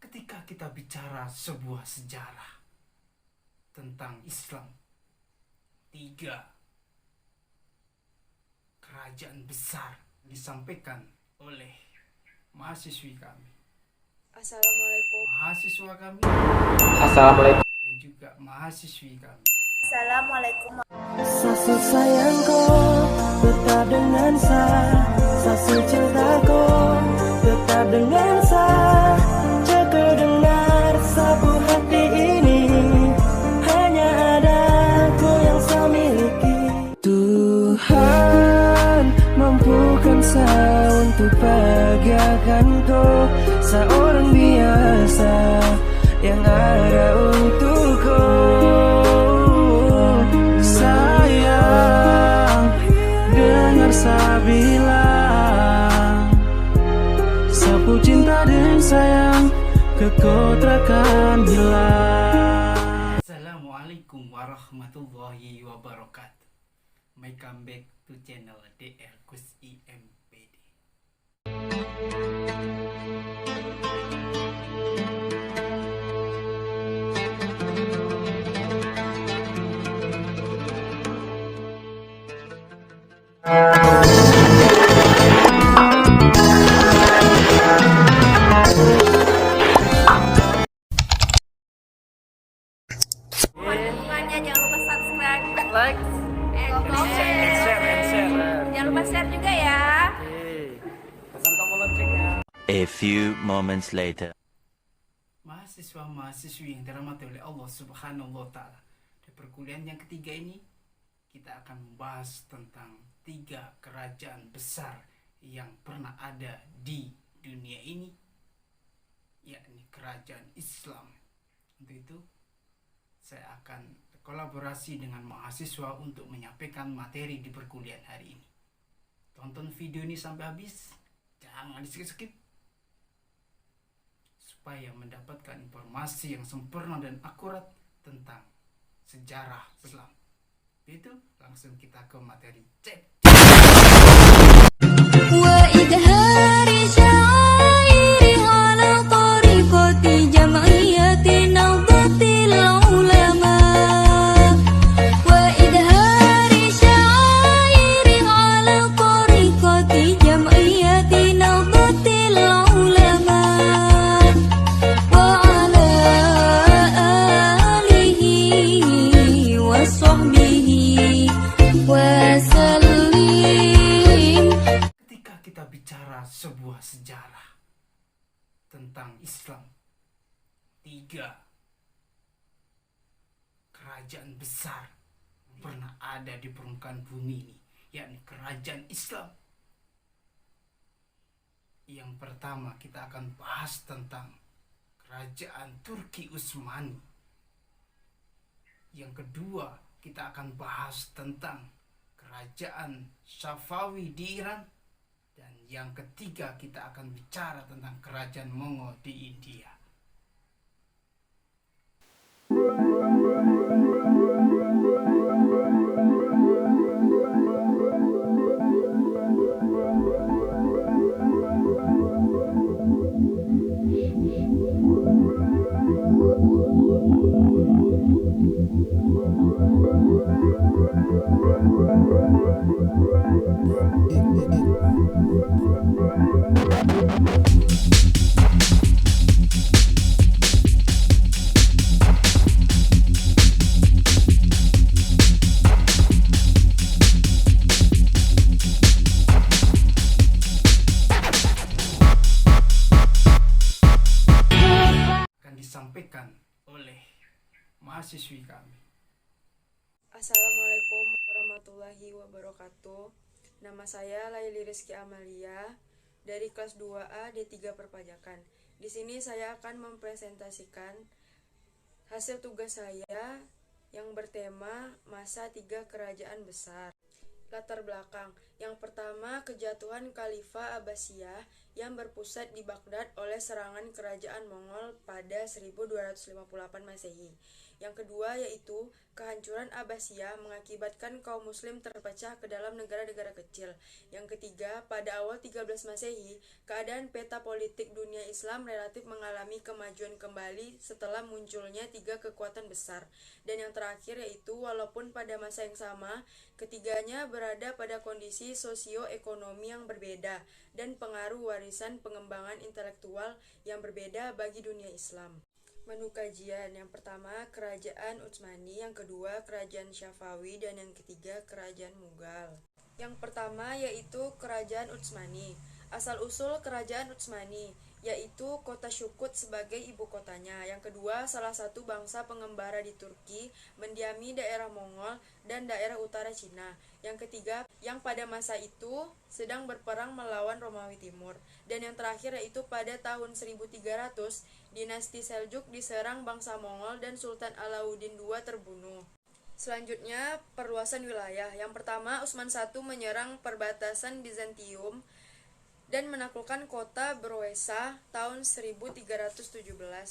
Ketika kita bicara sebuah sejarah tentang Islam, 3 kerajaan besar disampaikan oleh mahasiswi kami, Assalamualaikum. mahasiswa kami, Assalamualaikum. dan juga mahasiswi kami. Assalamualaikum. Sasu sayangku tetap dengan saya, sasu cintaku tetap dengan saya. Jika dengar sapu hati ini, hanya ada aku yang saya miliki. Tuhan mampukan saya untuk bahagiakanku, seorang biasa yang ada untukku. Sayang, dengar saya bilang, sapu cinta dan sayang kekau takkan hilang. Assalamualaikum warahmatullahi wabarakatuh. Welcome back to channel DR Gus IMPD. Mohon dukungannya, jangan lupa subscribe, Like, and comment. share. Jangan lupa share juga ya. Pesan tombol loncengnya. A few moments later. Mahasiswa-mahasiswi yang dirahmati oleh Allah Subhanahu wa Ta'ala, di perkuliahan yang ketiga ini kita akan membahas tentang 3 kerajaan besar yang pernah ada di dunia ini, yakni kerajaan Islam. Untuk itu saya akan kolaborasi dengan mahasiswa untuk menyampaikan materi di perkuliahan hari ini. Tonton video ini sampai habis, jangan di-skip supaya mendapatkan informasi yang sempurna dan akurat tentang sejarah Islam. Itu langsung kita ke materi. Cek. وإظهار شعائر على طريقة جمعية نهضة العلماء وإظهار شعائر على طريقة جمعية نهضة العلماء وعلى آله وصحبه وسلم. Ketika kita bicara sebuah sejarah tentang Islam, 3 kerajaan besar pernah ada di permukaan bumi ini, yakni kerajaan Islam. Yang pertama kita akan bahas tentang kerajaan Turki Utsmani. Yang kedua kita akan bahas tentang kerajaan Safawi di Iran. Dan yang ketiga kita akan bicara tentang kerajaan Mongol di India. Akan disampaikan oleh mahasiswi kami. Assalamualaikum warahmatullahi wabarakatuh. Nama saya Laili Rizky Amalia dari kelas 2A D3 Perpajakan. Di sini saya akan mempresentasikan hasil tugas saya yang bertema masa 3 kerajaan besar. Latar belakang. Yang pertama, kejatuhan Khalifah Abbasiyah yang berpusat di Baghdad oleh serangan kerajaan Mongol pada 1258 Masehi. Yang kedua yaitu kehancuran Abbasiyah mengakibatkan kaum muslim terpecah ke dalam negara-negara kecil. Yang ketiga, pada awal 13 Masehi, keadaan peta politik dunia Islam relatif mengalami kemajuan kembali setelah munculnya 3 kekuatan besar. Dan yang terakhir yaitu walaupun pada masa yang sama, ketiganya berada pada kondisi sosioekonomi yang berbeda dan pengaruh warisan pengembangan intelektual yang berbeda bagi dunia Islam. Menu kajian yang pertama Kerajaan Utsmani, yang kedua Kerajaan Syafawi, dan yang ketiga Kerajaan Mughal. Yang pertama yaitu Kerajaan Utsmani. Asal-usul Kerajaan Utsmani yaitu kota Shukut sebagai ibu kotanya. Yang kedua, salah satu bangsa pengembara di Turki mendiami daerah Mongol dan daerah utara Cina. Yang ketiga, yang pada masa itu sedang berperang melawan Romawi Timur. Dan yang terakhir yaitu pada tahun 1300, dinasti Seljuk diserang bangsa Mongol dan Sultan Alauddin II terbunuh. Selanjutnya, perluasan wilayah. Yang pertama, Utsman I menyerang perbatasan Bizantium dan menaklukkan kota Broesa tahun 1317.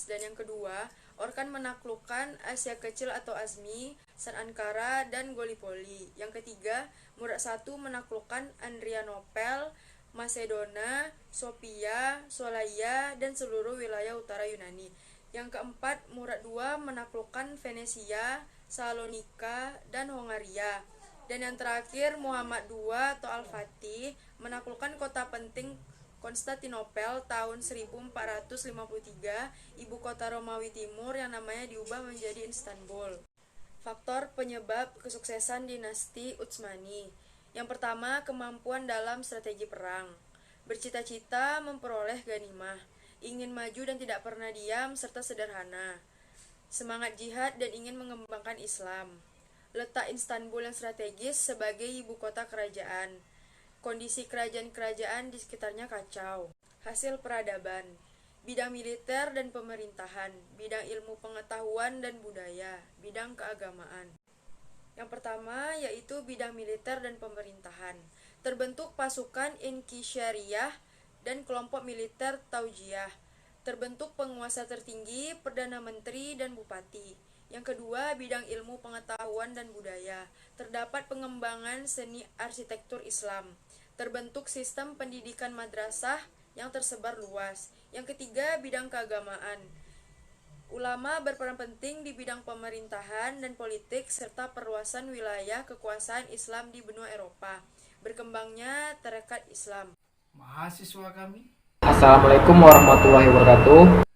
Dan yang kedua, Orkan menaklukkan Asia Kecil atau Azmi, San Ankara, dan Gallipoli. Yang ketiga, Murad I menaklukkan Adrianopel, Macedonia, Sofia, Solaia, dan seluruh wilayah utara Yunani. Yang keempat, Murad II menaklukkan Venesia, Salonika, dan Hongaria. Dan yang terakhir, Muhammad II atau Al-Fatih menaklukkan kota penting Konstantinopel tahun 1453, ibu kota Romawi Timur yang namanya diubah menjadi Istanbul. Faktor penyebab kesuksesan dinasti Utsmani. Yang pertama, kemampuan dalam strategi perang. Bercita-cita memperoleh ghanimah, ingin maju dan tidak pernah diam, serta sederhana. Semangat jihad dan ingin mengembangkan Islam. Letak Istanbul yang strategis sebagai ibu kota kerajaan. Kondisi kerajaan-kerajaan di sekitarnya kacau. Hasil peradaban. Bidang militer dan pemerintahan. Bidang ilmu pengetahuan dan budaya. Bidang keagamaan. Yang pertama yaitu bidang militer dan pemerintahan. Terbentuk pasukan Inkisyariyah dan kelompok militer Taujiyah. Terbentuk penguasa tertinggi, Perdana Menteri, dan Bupati. Yang kedua, bidang ilmu pengetahuan dan budaya. Terdapat pengembangan seni arsitektur Islam. Terbentuk sistem pendidikan madrasah yang tersebar luas. Yang ketiga, bidang keagamaan. Ulama berperan penting di bidang pemerintahan dan politik serta perluasan wilayah kekuasaan Islam di benua Eropa. Berkembangnya tarekat Islam. Mahasiswa kami, Assalamualaikum warahmatullahi wabarakatuh.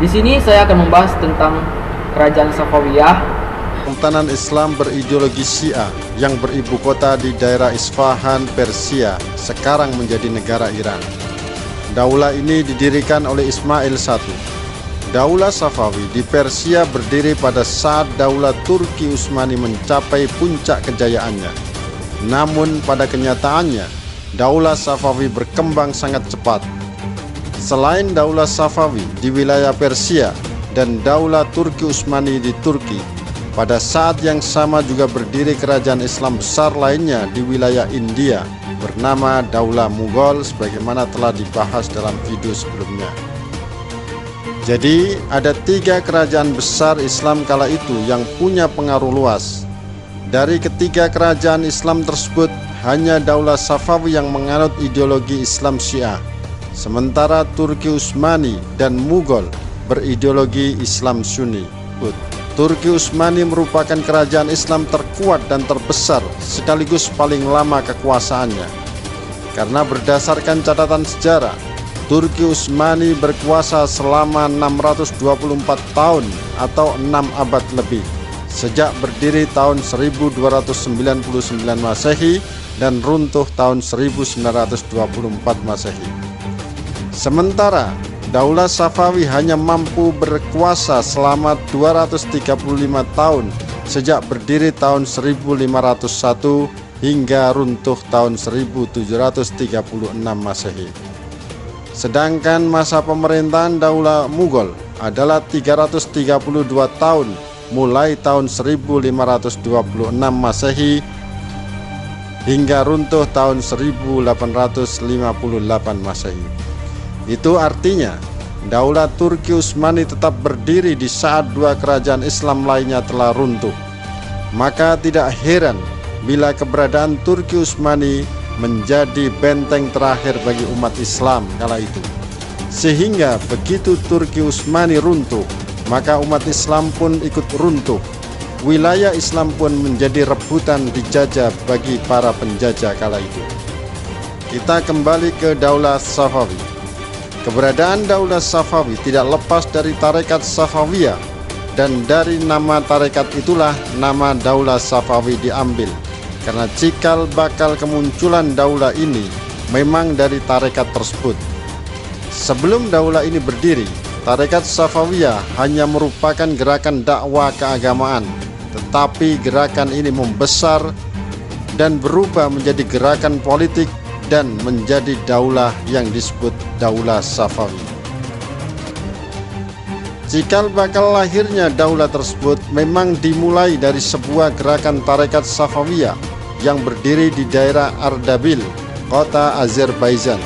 Di sini saya akan membahas tentang Kerajaan Safawiyah. Sultanan Islam berideologi Syiah yang beribu kota di daerah Isfahan, Persia, sekarang menjadi negara Iran. Daulah ini didirikan oleh Ismail I. Daulah Safawi di Persia berdiri pada saat Daulah Turki Utsmani mencapai puncak kejayaannya. Namun pada kenyataannya, Daulah Safawi berkembang sangat cepat. Selain Daulah Safawi di wilayah Persia dan Daulah Turki Utsmani di Turki, pada saat yang sama juga berdiri kerajaan Islam besar lainnya di wilayah India bernama Daulah Mughal sebagaimana telah dibahas dalam video sebelumnya. Jadi ada 3 kerajaan besar Islam kala itu yang punya pengaruh luas. Dari ketiga kerajaan Islam tersebut, hanya Daulah Safawi yang menganut ideologi Islam Syiah, sementara Turki Utsmani dan Mughal berideologi Islam Sunni. Turki Utsmani merupakan kerajaan Islam terkuat dan terbesar sekaligus paling lama kekuasaannya. Karena berdasarkan catatan sejarah, Turki Utsmani berkuasa selama 624 tahun atau 6 abad lebih, sejak berdiri tahun 1299 Masehi dan runtuh tahun 1924 Masehi. Sementara Daulah Safawi hanya mampu berkuasa selama 235 tahun sejak berdiri tahun 1501 hingga runtuh tahun 1736 Masehi. Sedangkan masa pemerintahan Daulah Mughal adalah 332 tahun mulai tahun 1526 Masehi hingga runtuh tahun 1858 Masehi. Itu artinya Daulah Turki Utsmani tetap berdiri di saat dua kerajaan Islam lainnya telah runtuh. Maka tidak heran bila keberadaan Turki Utsmani menjadi benteng terakhir bagi umat Islam kala itu. Sehingga begitu Turki Utsmani runtuh, maka umat Islam pun ikut runtuh. Wilayah Islam pun menjadi rebutan dijajah bagi para penjajah kala itu. Kita kembali ke Daulah Safawi. Keberadaan Daulah Safawi tidak lepas dari tarekat Safawiyah, dan dari nama tarekat itulah nama Daulah Safawi diambil, karena cikal bakal kemunculan daulah ini memang dari tarekat tersebut. Sebelum daulah ini berdiri, tarekat Safawiyah hanya merupakan gerakan dakwah keagamaan, tetapi gerakan ini membesar dan berubah menjadi gerakan politik dan menjadi daulah yang disebut Daulah Safawi. Cikal bakal lahirnya daulah tersebut memang dimulai dari sebuah gerakan tarekat Safawiyah yang berdiri di daerah Ardabil, kota Azerbaijan.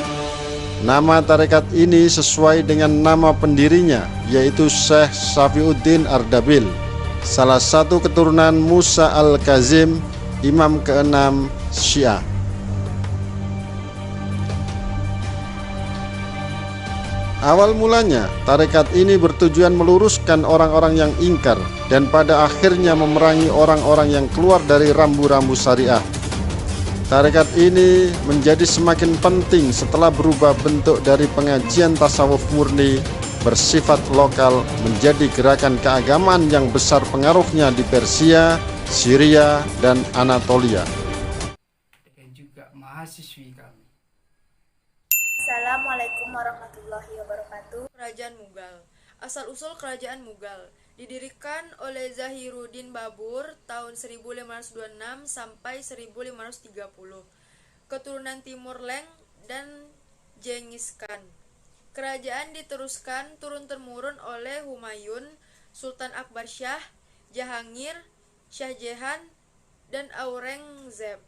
Nama tarekat ini sesuai dengan nama pendirinya, yaitu Syekh Safiuddin Ardabil, salah satu keturunan Musa al-Kazim, imam ke-6 Syiah. Awal mulanya, tarekat ini bertujuan meluruskan orang-orang yang ingkar dan pada akhirnya memerangi orang-orang yang keluar dari rambu-rambu syariah. Tarekat ini menjadi semakin penting setelah berubah bentuk dari pengajian tasawuf murni bersifat lokal menjadi gerakan keagamaan yang besar pengaruhnya di Persia, Syria, dan Anatolia. Dan juga mahasiswi kami. Assalamualaikum warahmatullahi wabarakatuh. Kerajaan Mughal. Asal-usul Kerajaan Mughal didirikan oleh Zahiruddin Babur tahun 1526 sampai 1530, keturunan Timur Leng dan Genghis Khan. Kerajaan diteruskan turun-temurun oleh Humayun, Sultan Akbar Shah, Jahangir, Shah Jahan, dan Aurangzeb.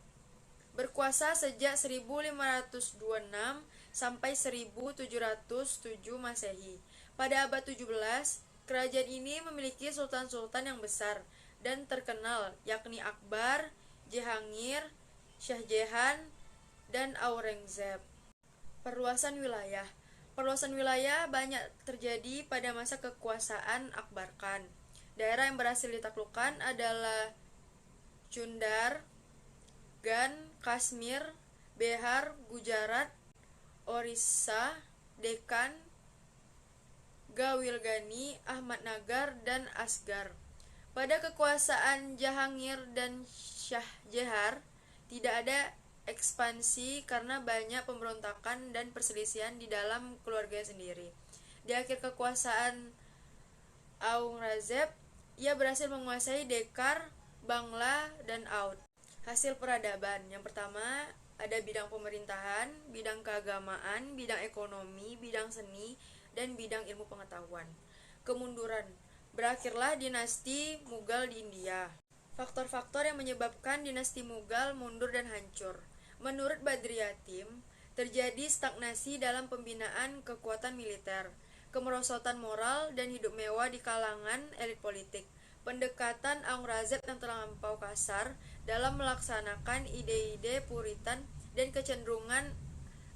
Berkuasa sejak 1526 sampai 1707 Masehi. Pada abad 17, kerajaan ini memiliki sultan-sultan yang besar dan terkenal, yakni Akbar, Jahangir, Shah Jahan, dan Aurangzeb. Perluasan wilayah. Perluasan wilayah banyak terjadi pada masa kekuasaan Akbar Khan. Daerah yang berhasil ditaklukkan adalah Chundar, Gan, Kashmir, Behar, Gujarat, Orissa, Deccan, Gawilgani, Ahmadnagar, dan Asgar. Pada kekuasaan Jahangir dan Shah Jahan tidak ada ekspansi karena banyak pemberontakan dan perselisihan di dalam keluarga sendiri. Di akhir kekuasaan Aurangzeb, ia berhasil menguasai Dekar, Bangla, dan Oudh. Hasil peradaban yang pertama ada bidang pemerintahan, bidang keagamaan, bidang ekonomi, bidang seni, dan bidang ilmu pengetahuan. Kemunduran. Berakhirlah dinasti Mughal di India. Faktor-faktor yang menyebabkan dinasti Mughal mundur dan hancur. Menurut Badriyatim, terjadi stagnasi dalam pembinaan kekuatan militer, kemerosotan moral, dan hidup mewah di kalangan elit politik. Pendekatan Aurangzeb yang terlampau kasar dalam melaksanakan ide-ide Puritan dan kecenderungan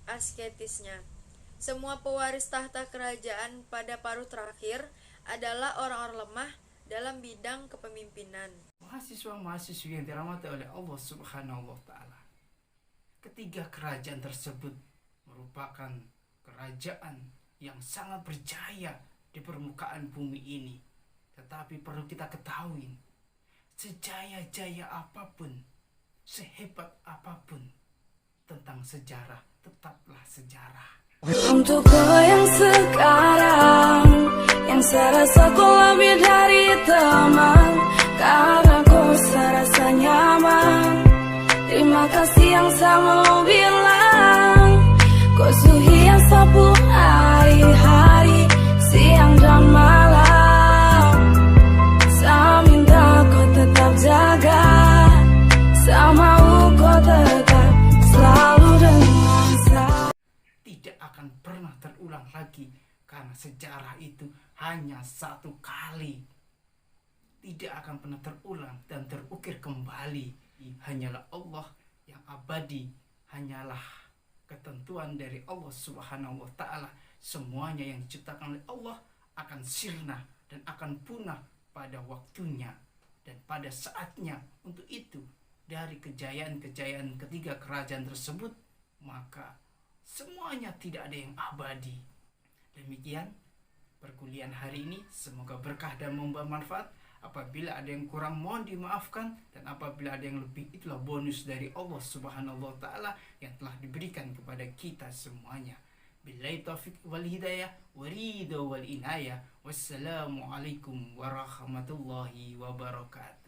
asketisnya. Semua pewaris tahta kerajaan pada paruh terakhir adalah orang-orang lemah dalam bidang kepemimpinan. Mahasiswa-mahasiswi yang dirahmati oleh Allah Subhanahu wa Ta'ala, ketiga kerajaan tersebut merupakan kerajaan yang sangat berjaya di permukaan bumi ini. Tetapi perlu kita ketahui, sejaya-jaya apapun, sehebat apapun, tentang sejarah tetaplah sejarah. Untuk kau yang sekarang, yang serasa kau lebih dari teman, karena kau serasa nyaman. Terima kasih yang saya mau bilang, kau suhi yang sapu hari-hari, siang dan malam. Saya minta kau tetap jaga, saya mau kau tetap karena sejarah itu hanya satu kali, tidak akan pernah terulang dan terukir kembali. Hanyalah Allah yang abadi, hanyalah ketentuan dari Allah Subhanahu wa Ta'ala. Semuanya yang diciptakan oleh Allah akan sirna dan akan punah pada waktunya dan pada saatnya. Untuk itu, dari kejayaan-kejayaan ketiga kerajaan tersebut, maka semuanya tidak ada yang abadi. Demikian perkuliahan hari ini, semoga berkah dan membawa manfaat. Apabila ada yang kurang, mohon dimaafkan, dan apabila ada yang lebih, itulah bonus dari Allah Subhanahu wa Ta'ala yang telah diberikan kepada kita semuanya. Billahi taufiq wal hidayah wa ridha wal inayah. Wassalamualaikum warahmatullahi wabarakatuh.